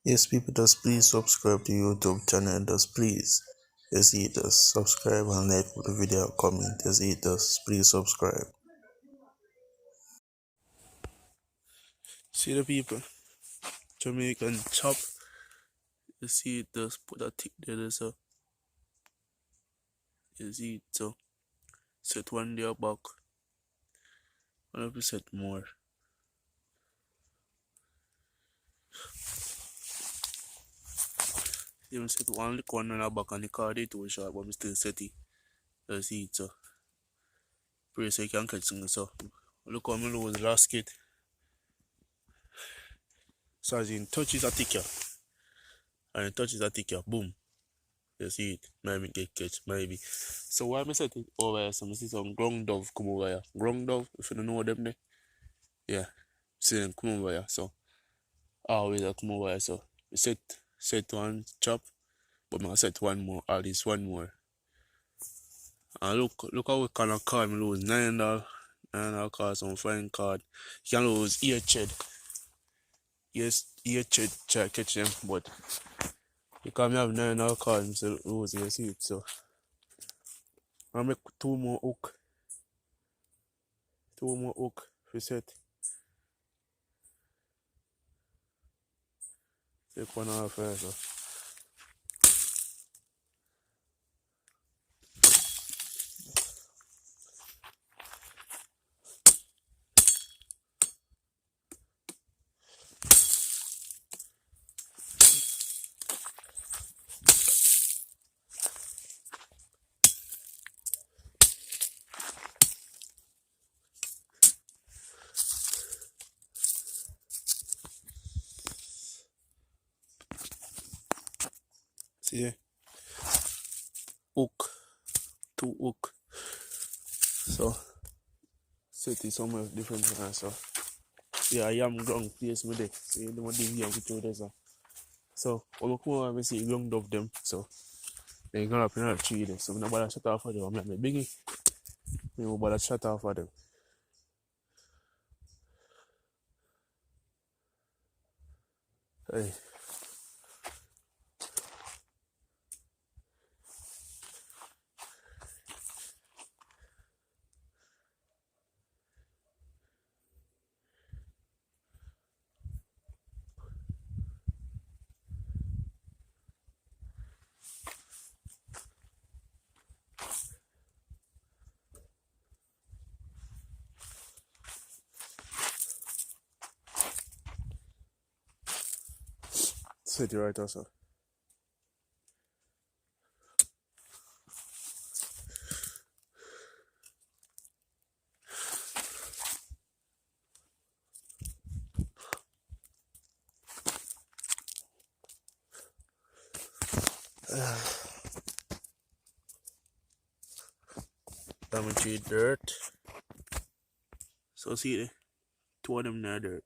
Yes, people, just please subscribe to YouTube channel. Just please. Just hit us subscribe and like the video comment. Just hit us. Please subscribe. See the people, Jamaican chop. You see it just put a tick there, so you see it so set one there back, 100% more. Even set one look one on the back and the card it too short, but we still set it. You see it so. Pray so you can catch something so. Look how me lose last kit. So as in touches a tick here. And it touches a tick here, boom. You see it. Maybe get catch, maybe. So why me set it over here? So I see some ground dove come over here. Ground dove, if you don't know them there. Yeah. See them come over here. So always I come over here. So we set one chop, but I set one more, at least one more. And look how we kind of card me lose $9. $9 card, some fine card. You can lose ear ched. Yes, ear ched try catch them, but you can't have $9 cards so lose, you see it. So I make two more hook. Two more hook for set. Take one off first. So. See there? Hook. Two hook. So set it somewhere different from that. So yeah, I am ground place with it. So you don't dig here with you there. So when I come over I see ground of them. So they gonna up in a tree there. So nobody shut off for them. I'm like me biggie. Nobody shut off for them. Hey. Set it right also. Damage dirt. So see there? Two of them in the dirt.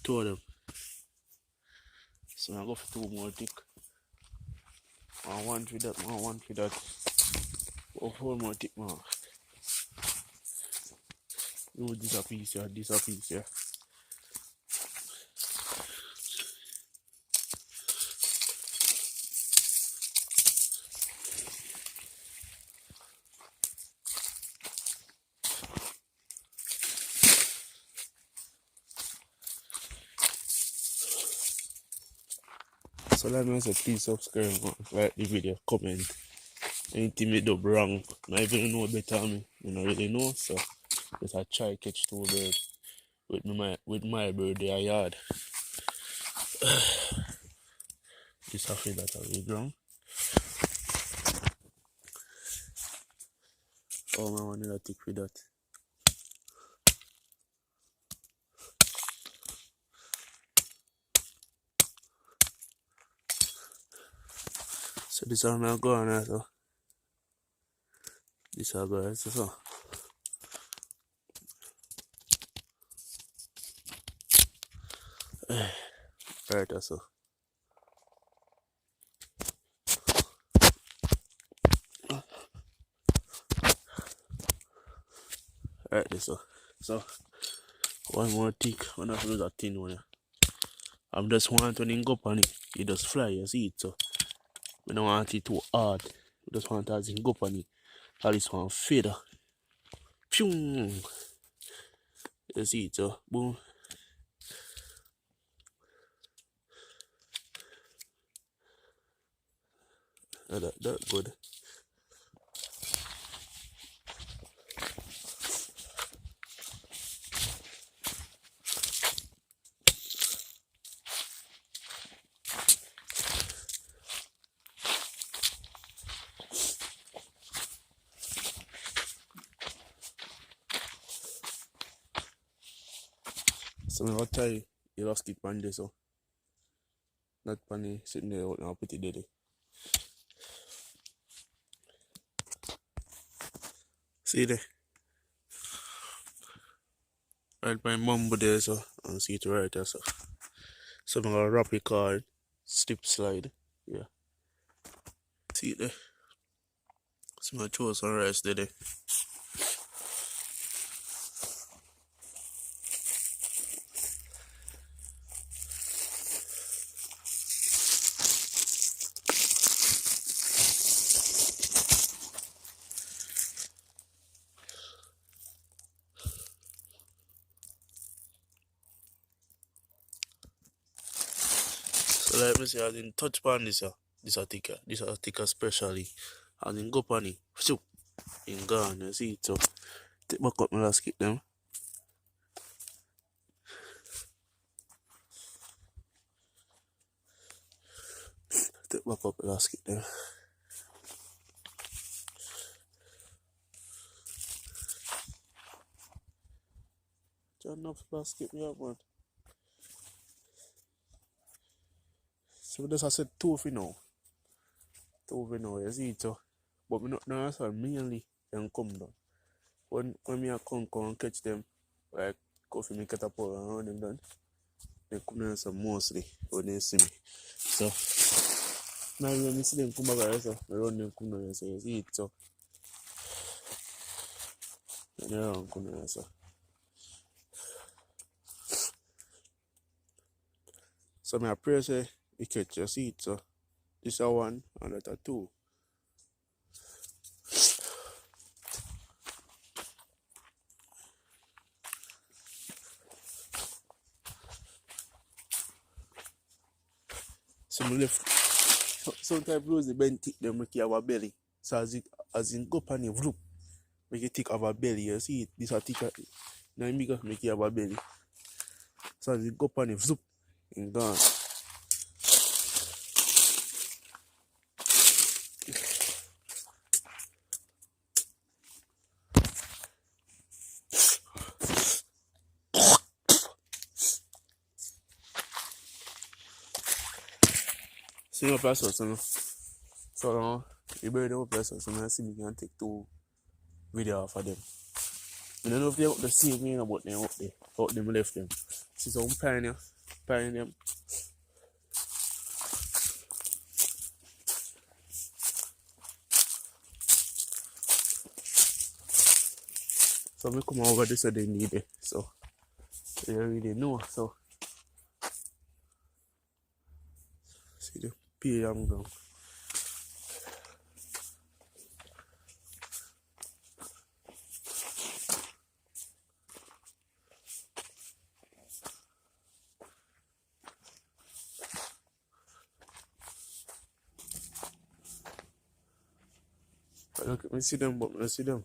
Two of them. So I go for two more tick. One for that, one for that. Or four more tick more. You this a piece here, this a piece here. So let me say please subscribe, like the video, comment. Anything me do wrong, I even know better me. You don't really know, so just I try catch two birds with my bird they are yard. This I feel that I will ground. Oh man, I need a tick with that. So this is how I go on now, so this is how I go, so. Right, so. Right, so. So, one more tick, one of those are thin one. I'm just want when you go up on it, you just fly, you see it. So I don't want it too hard. I just want as in go up on it. At least one feather. Pew! You see it, so boom. That good. So I'm gonna try you lost it pan there, so not pan sitting there out now, put it there. See there? Right my mumbo there, so and see it right there, so. So I'm gonna wrap it card, slip slide. Yeah. See it there? So I'm gonna throw some rice there. So like me say, I didn't touch pan this a thicker. This a thicker especially. I didn't go pan it. So in gone, you see it, so take back up my last skip them. Take back up my last skip them. Just enough last skip me up, man. So this I said two for now. Two for now, you see it, so. But me not know so mainly can come down. When me a come and catch them, like coffee me catapult and run them down, they come down some mostly when they see me. So now when me see them come back, so I run them come down, so you see it, so. And they run come down, so. So me a pray say you catch your seat, so this a one and that a two. So me left. Sometimes lose the bend tick them make you have a belly. So as in go pan it, vroom, make you tick have a belly. You see it, this a tick now bigger make you have a belly. So as it go pan it, zoop, and gone. See your place also, so now you bury the place also. I see me can take two videos for them. I don't know if they up the same me about them up there. Out them left them. See some pioneer them. So me come over this so they need it. So they already know. So see the PM ground. Look, me see them, but I see them.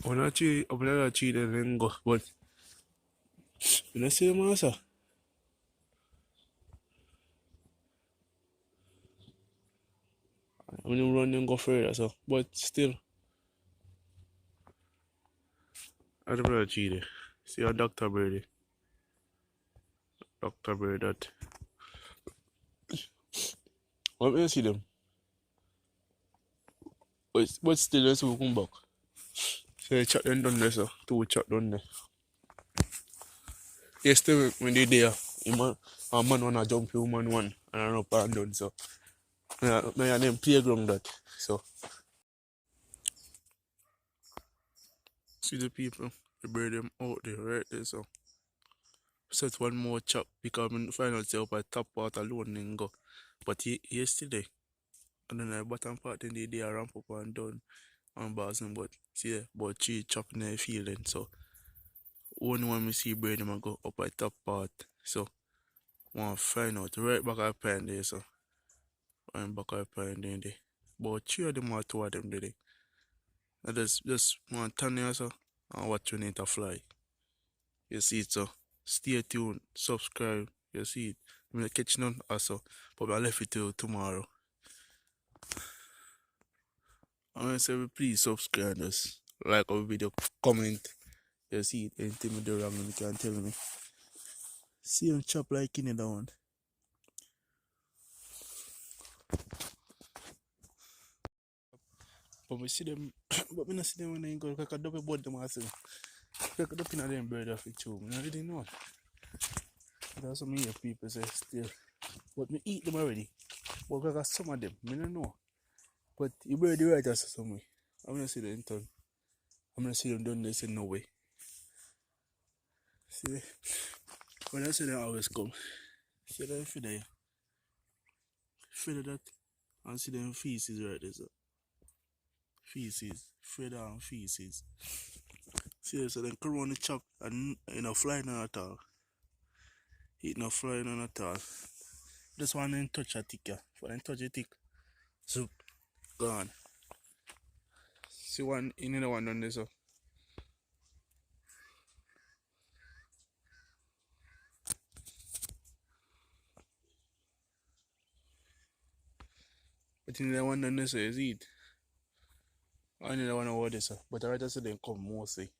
When I cheat, then go. But when I see them also, when you run and go further, so. But still, I don't know cheat. See a doctor, Brady. Dr. Bird that. Let me see them. But still, let's come back. So the chat them done there, so. Two chat done there. Yesterday, when they there, a man wanna jump you, man one, and I up and done, so. Me and them playground that, so. See the people, they bring them out there, right there, so. Set one more chop because I find out up at top part alone and go. But yesterday, and then the bottom part then they ramp up and down and Boston, but see, but three chop in the field then, so. Only when we see brain them go up at top part, so. Want to find out right back at pine there, so. Right back at pine there. But three of them or two of them there. I just want to turn here, so, and watch when it fly. You see it, so. Stay tuned, subscribe, you see it. I'm gonna catch none also, but I left it till tomorrow. I'm gonna say please subscribe us, like our video, comment, you see it, anything we do wrong you can tell me. See them chop like in it down. But we see them but we not see them when they go like a double board them also. Like a double in them bird off it too. I really know. That's what me hear people say still. But me eat them already. But I got some of them, I don't know. But you bird the right as some way. I'm gonna see them in turn. I'm gonna see them done this in no way. See when I say they always come. See them feather here. Feather that and see them feces right there. So. Feces. Feather and feces. See so then come on the chop and you know flying on at all. Eat no flying on at all. Just want to touch a tick, yeah. For them touch a tick. So gone. See one in the one on this so. But in the one on this is eat. I need the one over this, but I rather see them come mostly.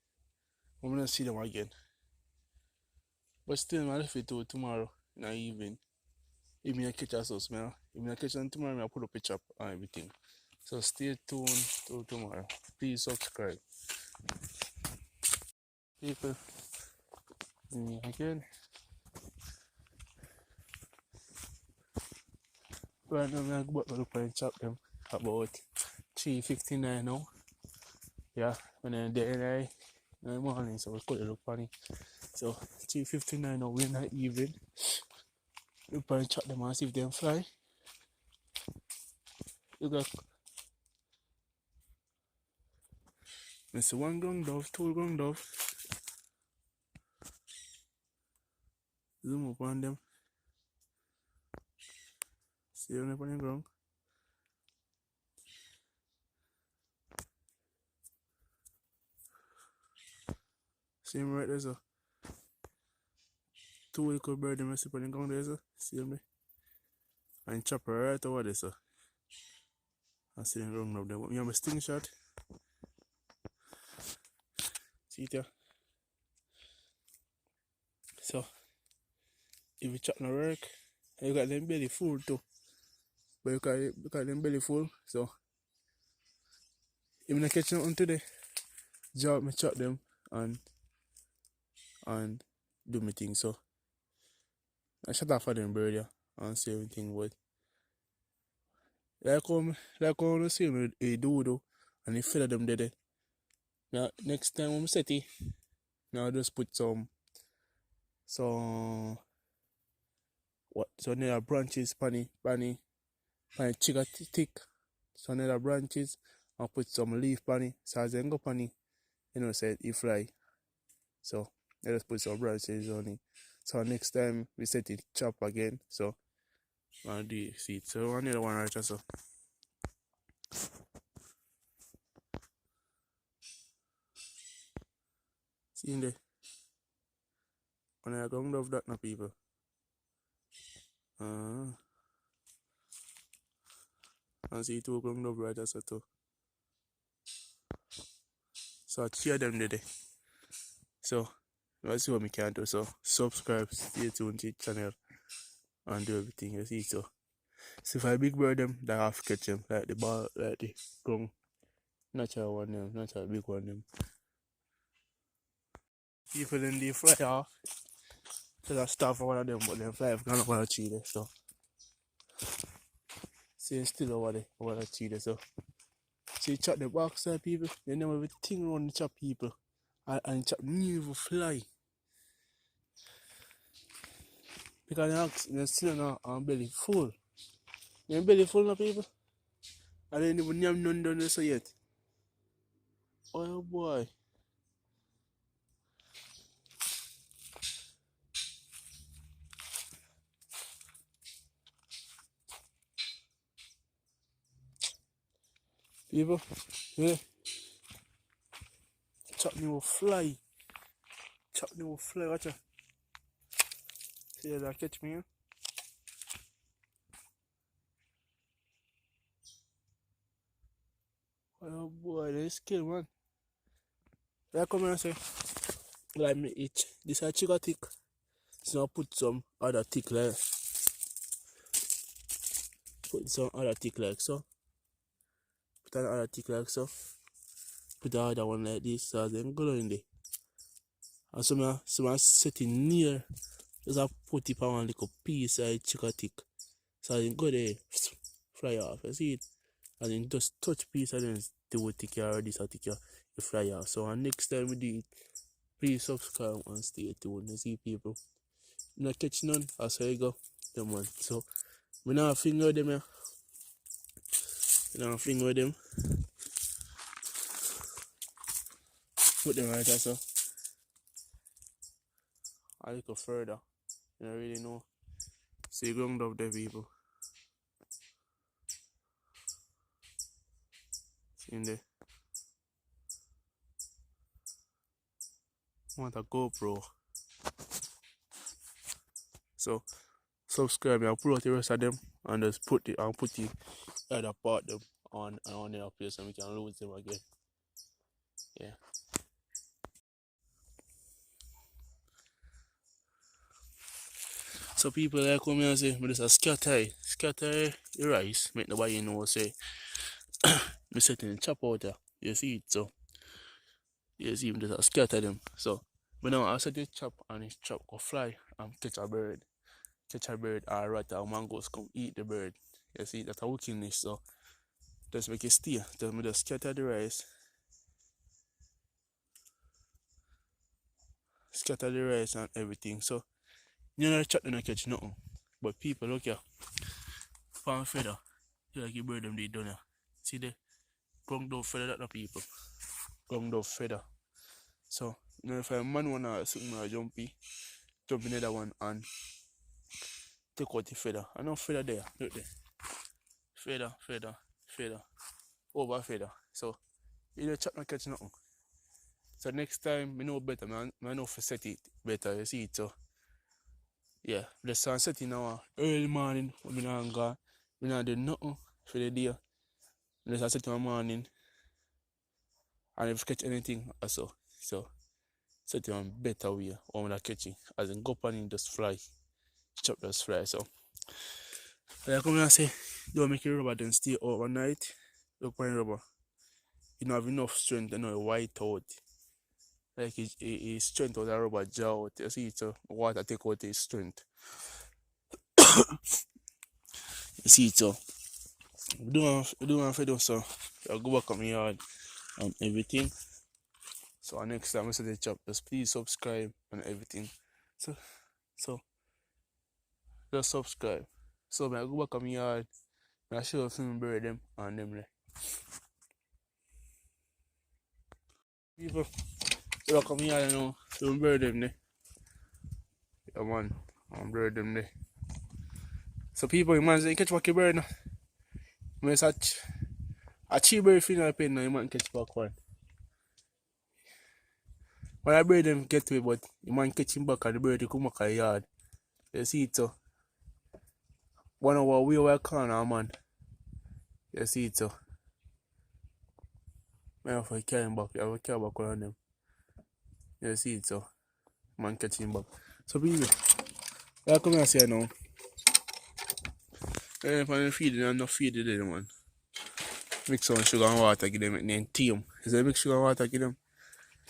I'm gonna see them again. But still, I left it to tomorrow in the evening. If I catch us, man. If I catch them tomorrow, I put up a chop and everything. So stay tuned till tomorrow. Please subscribe. People, me again. Right now, I'm going to go look and chop them about 3:59 now. Yeah, when they're there in the morning, so we could look funny. So 3:59 now, we're in the evening. Look and chop them and see if they fly. Look at Mr. One ground dove, two ground dove. Zoom up on them. See them up on the ground. See them right there, so. Two little birds them up on the ground there, so. See them there. And chop right over there, so. And see them ground up there. But we have a sting shot. See it here. So, if you chop no work, you got them belly full too. But you got them belly full, so if you not catch nothing today, just me chop them and do my thing. So I shut off for them bird yeah, and say everything but like how you see me do though and you feather them there. Now next time when I set it, now just put some what so another branches panny chicken thick. So another branches and put some leaf panny. So as I go panny, you know say it fly. So I just put some branches on it. So next time we set it chop again. So I'll do see it. So another one right so. See in there. When I come love that now people. And see two come love right so too. So I cheer them today. So Let's see what we can do. So subscribe, stay tuned to the channel and do everything. You see so. See if I big bird them, that have to catch them. Like the ball, like the ground. Natural one them, natural big one them. People then they fly off. So I start for one of them, but then fly have gone up on a tree there. So see it's still over there, over the tree there. So see chop the backside people, they never everything around the chop people. And chop never fly. Because they're still now on belly full. They're belly full now people. And they never have none done this yet. Oh boy. People, yeah. Chop me will fly. Chop me will fly, watch out. See that catch me here? Oh boy, they skill man. I come here and say, like me eat. This is chicken thick. So I put some other thick like, put some other thick like so. Put another thick like so. Put the other one like this, so then go in there. And some I set it near. Just I put it on one little piece of chicken thick. So then go there, fly off. You see it? And then just touch piece and then they will take care of this or take care of fly off. So next time we do it, please subscribe and stay tuned. You see people. Not catch none, that's how you go. Them one. So we now finger them here. We now finger them. Put them right there so. A little further. You don't really know. See ground up there people. See in there. Want a GoPro. So subscribe and pull out the rest of them and just put the other part them on their place and we can lose them again. Yeah. So people like come here and say, me just scatter the rice, make nobody know say me setting the chop out there. You see it so. You see me just scatter them. So but now I set the chop and this chop go fly and catch a bird. Catch a bird or rat or mongoose come eat the bird. You see that's a wickedness so just make it stay. Just me just scatter the rice. Scatter the rice and everything. So you know the chop don't catch nothing. But people look here. Farm feather. You like your bird them they done here. See the ground dove feather that the people. Ground dove feather. So you know if a man wanna something jump in the other one and take out the feather. I know feather there. Look there. Feather. Over feather. So you know chop not catch nothing. So next time I know better, I know for set it better, you see it so yeah, the sun setting now early morning when I not go. We not do nothing for the day. Unless I set in the morning and if catch anything also. So set it on better way or when I catch it. As in go up and just fly. Chop just fly. So I come and say don't make your rubber then stay overnight. Look on rubber. You don't have enough strength to know it white out. Like his strength of the rubber jaw out. You see it so water take out his strength. You see it so we do want to do so I'll go back on my yard and everything. So next time I say the chop, just please subscribe and everything. So just subscribe. So I go back on my yard and I show you film bird them and them there. People look at me yard now, film bird them there. Yeah man, and bird them there. So people, you man say catch back your bird now. When such a cheap bird final pen now, you man catch back one. When I bird them get to it, but you man catch him back and the bird you come back at the yard. You see it so. 1 hour we were corner man. You see it so. I have to carry him back, I have to carry back on them. You see it so. Man catch him back. So people, like come and say now, if I'm feeding and not feeding them, man. Mix some sugar and water, give them, and then tea 'em. Is that mix sugar and water, give them?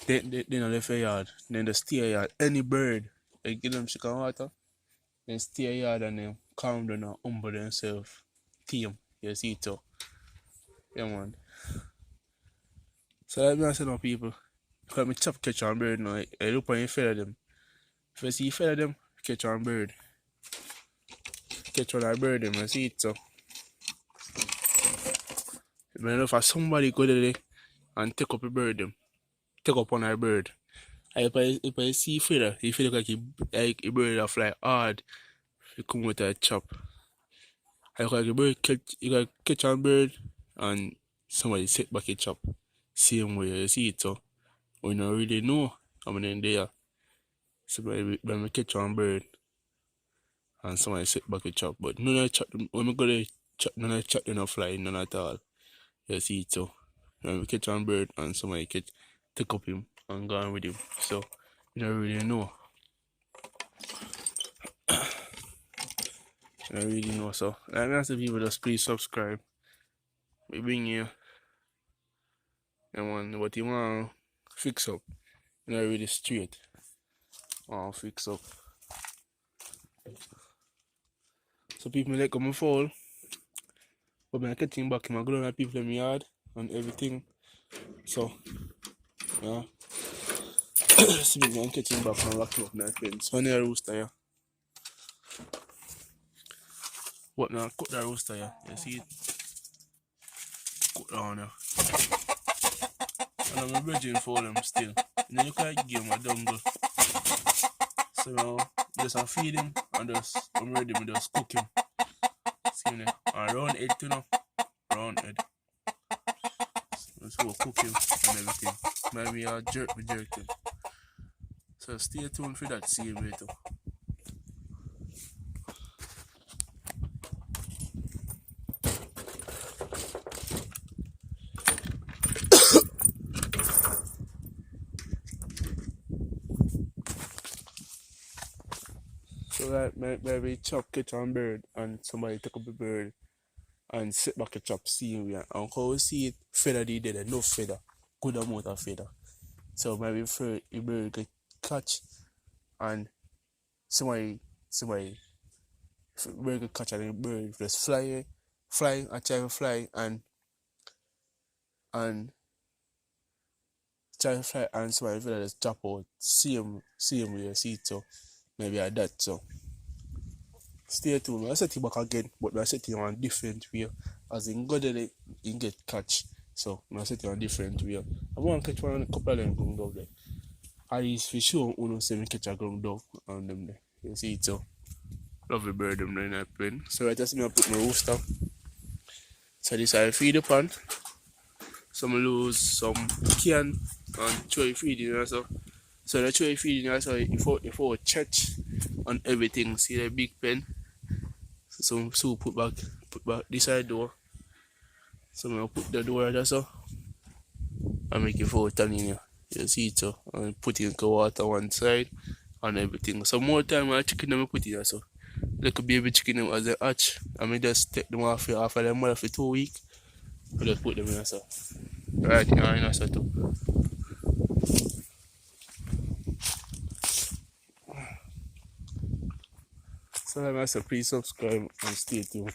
Then I left a yard. Then they stay a yard. Any bird, they give them sugar and water. Then stay a yard and then calm down and humble themselves. Tea 'em. You see it too. Yeah, man. So like me I say now, people, because I chop catch on bird now, I look on you feather them. If I see you feather them, catch on bird. Catch on a bird them, I see it so. But I know for somebody go there and take up a bird them. Take up on a bird. And if I see feather, if you look like a bird that fly hard, you come with a chop. I look like a bird catch, you got catch on bird and somebody set back a chop. Same way, you see it so. We don't really know how many there. So when we catch one bird and somebody sit back a chop, but none of the chop, when we go there, none of the chop don't fly, none at all. You see it so. When we catch one bird and somebody take up him and go on with him. So you don't really know. You don't really know. So like I say people, just please subscribe. We bring you and what you want to fix up. You know really straight. Fix up. So people like come and fall. But when I get him back, I'm going to people in my yard and everything. So, yeah. See me and catch him back and lock him up my fence. So, near rooster, yeah. What now? Cut that rooster, yeah. You see it? Cut down, yeah. And I'm bridging for them still. And then you can give him a dongle. So now, just feed him and just, I'm ready to just cook him. See me? And round head too now. Round head. So we'll cook him and everything. Maybe I'll jerk him. So stay tuned for that same way too. So like maybe chop catch on bird and somebody take up the bird and sit back a chop same way. And how we see it, feather the dead, no feather. Good amount of feather. So maybe the bird get catch and somebody bird get catch and the bird just fly and try to fly and try to fly and somebody feather just drop out. Same way you see it so maybe I that so. Stay tuned. I set you back again, but I set you on a different way. As in go there, you get catch. So I set you on a different way. I want to catch one a couple of them ground dog there. At least for sure, uno say me catch a ground dog on them there. You see it so. Lovely bird them there in that pen. So I just me put my rooster. So this I feed the pan. Some lose some can and try feeding also. So I try feeding also if I church on everything. See the big pen. So put back this side door. So I'm put the door just so and make it for turn in here. You see it so and put in the water one side and everything. So more time I chicken them put it so. Like a baby chicken them as a hatch. I mean just take them off of them mother for 2 weeks. I just put them in so. Right in so too. So like I said, please subscribe and stay tuned.